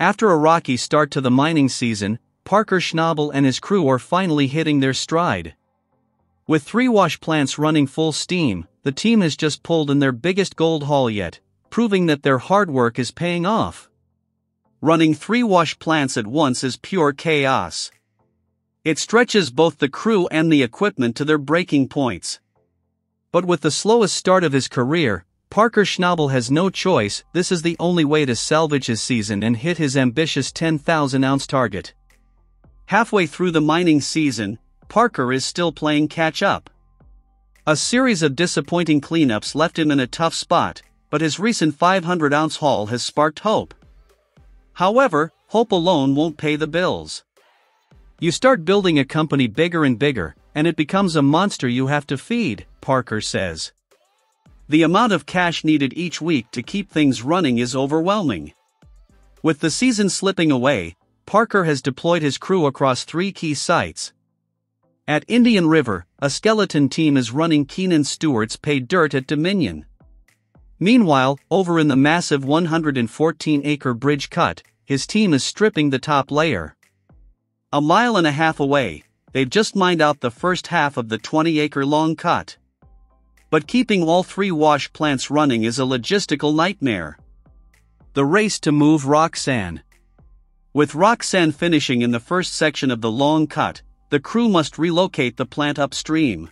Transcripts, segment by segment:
After a rocky start to the mining season, Parker Schnabel and his crew are finally hitting their stride. With 3 wash plants running full steam, the team has just pulled in their biggest gold haul yet, proving that their hard work is paying off. Running 3 wash plants at once is pure chaos. It stretches both the crew and the equipment to their breaking points. But with the slowest start of his career, Parker Schnabel has no choice. This is the only way to salvage his season and hit his ambitious 10,000-ounce target. Halfway through the mining season, Parker is still playing catch-up. A series of disappointing cleanups left him in a tough spot, but his recent 500-ounce haul has sparked hope. However, hope alone won't pay the bills. You start building a company bigger and bigger, and it becomes a monster you have to feed, Parker says. The amount of cash needed each week to keep things running is overwhelming. With the season slipping away, Parker has deployed his crew across 3 key sites. At Indian River, a skeleton team is running Keenan Stewart's pay dirt at Dominion. Meanwhile, over in the massive 114-acre bridge cut, his team is stripping the top layer. A mile and a half away, they've just mined out the first half of the 20-acre long cut. But keeping all 3 wash plants running is a logistical nightmare. The race to move Roxanne. With Roxanne finishing in the first section of the long cut, the crew must relocate the plant upstream.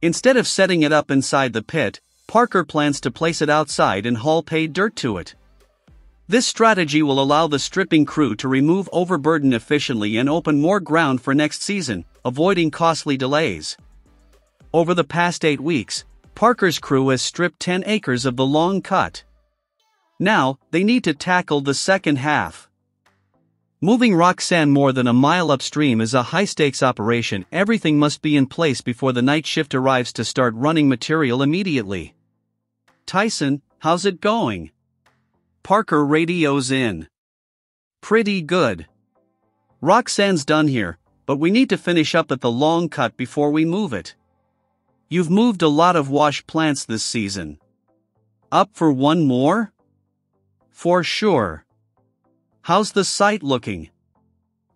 Instead of setting it up inside the pit, Parker plans to place it outside and haul pay dirt to it. This strategy will allow the stripping crew to remove overburden efficiently and open more ground for next season, avoiding costly delays. Over the past 8 weeks, Parker's crew has stripped 10 acres of the long cut. Now, they need to tackle the second half. Moving Roxanne more than a mile upstream is a high-stakes operation. Everything must be in place before the night shift arrives to start running material immediately. "Tyson, how's it going?" Parker radios in. "Pretty good. Roxanne's done here, but we need to finish up at the long cut before we move it. You've moved a lot of wash plants this season. Up for one more?" "For sure. How's the site looking?"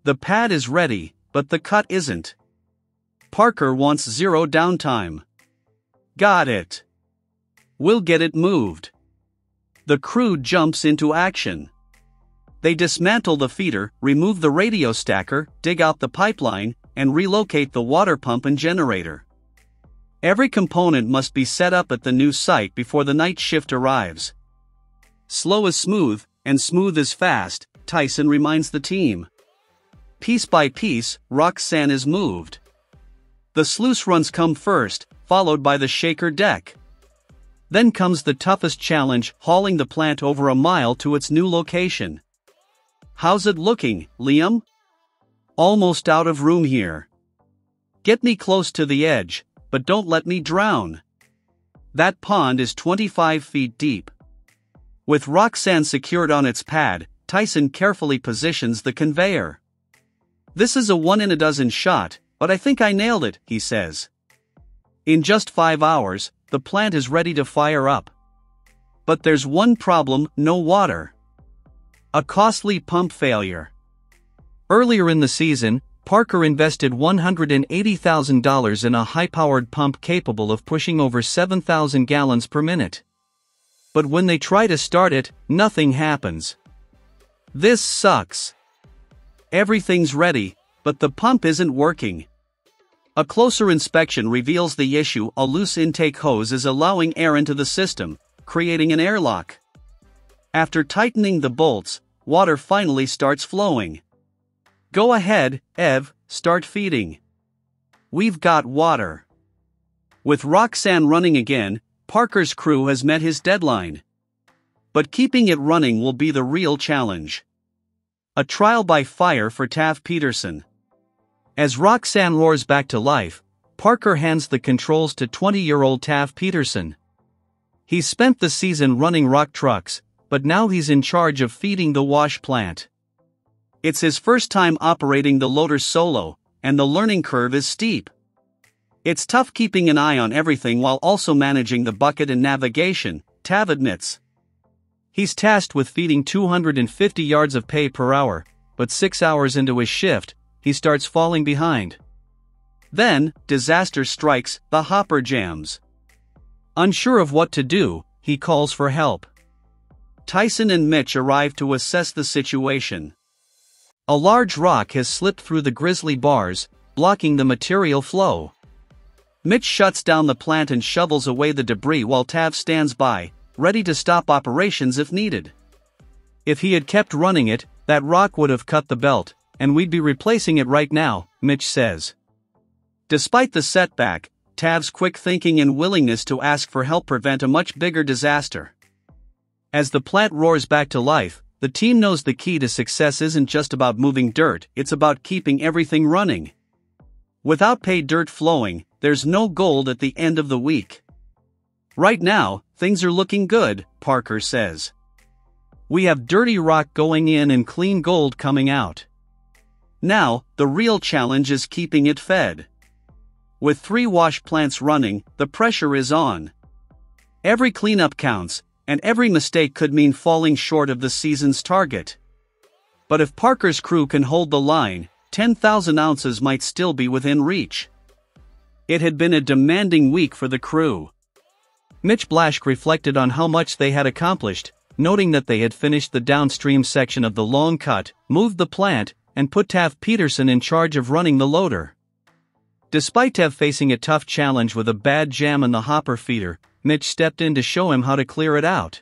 "The pad is ready, but the cut isn't. Parker wants 0 downtime." "Got it. We'll get it moved." The crew jumps into action. They dismantle the feeder, remove the radio stacker, dig out the pipeline, and relocate the water pump and generator. Every component must be set up at the new site before the night shift arrives. "Slow is smooth, and smooth is fast," Tyson reminds the team. Piece by piece, Roxanne is moved. The sluice runs come first, followed by the shaker deck. Then comes the toughest challenge, hauling the plant over a mile to its new location. "How's it looking, Liam?" "Almost out of room here. Get me close to the edge, but don't let me drown. That pond is 25 feet deep." With Roxanne secured on its pad, Tyson carefully positions the conveyor. "This is a 1 in a dozen shot, but I think I nailed it," he says. In just 5 hours, the plant is ready to fire up. But there's one problem: no water. A costly pump failure. Earlier in the season, Parker invested $180,000 in a high-powered pump capable of pushing over 7,000 gallons per minute. But when they try to start it, nothing happens. "This sucks. Everything's ready, but the pump isn't working." A closer inspection reveals the issue: a loose intake hose is allowing air into the system, creating an airlock. After tightening the bolts, water finally starts flowing. "Go ahead, Ev, start feeding. We've got water." With Roxanne running again, Parker's crew has met his deadline. But keeping it running will be the real challenge. A trial by fire for Tav Peterson. As Roxanne roars back to life, Parker hands the controls to 20-year-old Tav Peterson. He's spent the season running rock trucks, but now he's in charge of feeding the wash plant. It's his first time operating the loader solo, and the learning curve is steep. It's tough keeping an eye on everything while also managing the bucket and navigation, Tav admits. He's tasked with feeding 250 yards of pay per hour, but 6 hours into his shift, he starts falling behind. Then, disaster strikes, the hopper jams. Unsure of what to do, he calls for help. Tyson and Mitch arrive to assess the situation. A large rock has slipped through the grizzly bars, blocking the material flow. Mitch shuts down the plant and shovels away the debris while Tav stands by, ready to stop operations if needed. If he had kept running it, that rock would have cut the belt, and we'd be replacing it right now, Mitch says. Despite the setback, Tav's quick thinking and willingness to ask for help prevent a much bigger disaster. As the plant roars back to life, the team knows the key to success isn't just about moving dirt, it's about keeping everything running. Without pay dirt flowing, there's no gold at the end of the week. Right now, things are looking good, Parker says. We have dirty rock going in and clean gold coming out. Now, the real challenge is keeping it fed. With 3 wash plants running, the pressure is on. Every cleanup counts, and every mistake could mean falling short of the season's target. But if Parker's crew can hold the line, 10,000 ounces might still be within reach. It had been a demanding week for the crew. Mitch Blaschke reflected on how much they had accomplished, noting that they had finished the downstream section of the long cut, moved the plant, and put Tav Peterson in charge of running the loader. Despite Tav facing a tough challenge with a bad jam in the hopper feeder, Mitch stepped in to show him how to clear it out.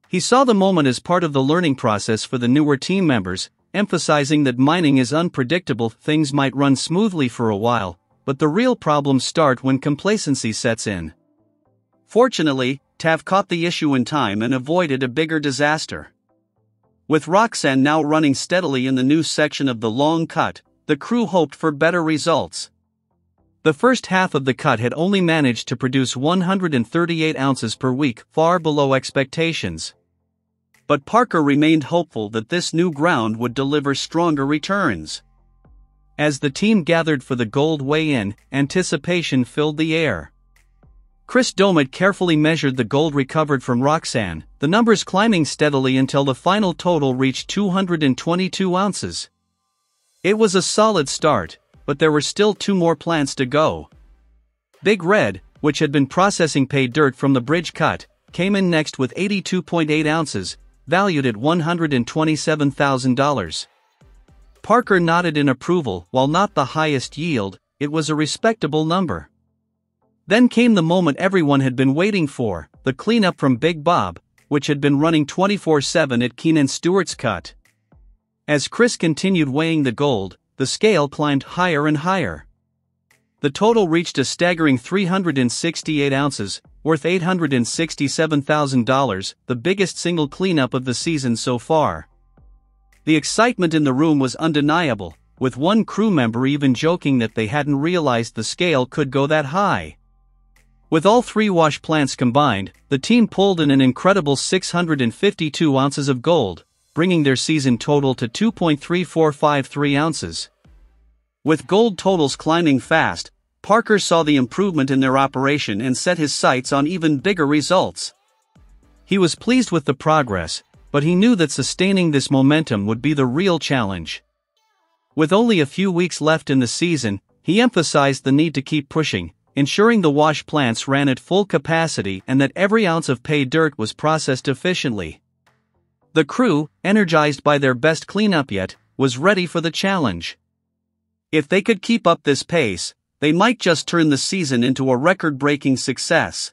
He saw the moment as part of the learning process for the newer team members, emphasizing that mining is unpredictable. Things might run smoothly for a while, but the real problems start when complacency sets in. Fortunately, Tav caught the issue in time and avoided a bigger disaster. With Roxanne now running steadily in the new section of the long cut, the crew hoped for better results. The first half of the cut had only managed to produce 138 ounces per week, far below expectations. But Parker remained hopeful that this new ground would deliver stronger returns. As the team gathered for the gold weigh-in, anticipation filled the air. Chris Domit carefully measured the gold recovered from Roxanne, the numbers climbing steadily until the final total reached 222 ounces. It was a solid start, but there were still 2 more plants to go. Big Red, which had been processing pay dirt from the bridge cut, came in next with 82.8 ounces, valued at $127,000. Parker nodded in approval. While not the highest yield, it was a respectable number. Then came the moment everyone had been waiting for, the cleanup from Big Bob, which had been running 24/7 at Keenan Stewart's cut. As Chris continued weighing the gold, the scale climbed higher and higher. The total reached a staggering 368 ounces, worth $867,000, the biggest single cleanup of the season so far. The excitement in the room was undeniable, with one crew member even joking that they hadn't realized the scale could go that high. With all 3 wash plants combined, the team pulled in an incredible 652 ounces of gold, bringing their season total to 2.3453 ounces. With gold totals climbing fast, Parker saw the improvement in their operation and set his sights on even bigger results. He was pleased with the progress, but he knew that sustaining this momentum would be the real challenge. With only a few weeks left in the season, he emphasized the need to keep pushing, ensuring the wash plants ran at full capacity and that every ounce of pay dirt was processed efficiently. The crew, energized by their best cleanup yet, was ready for the challenge. If they could keep up this pace, they might just turn the season into a record-breaking success.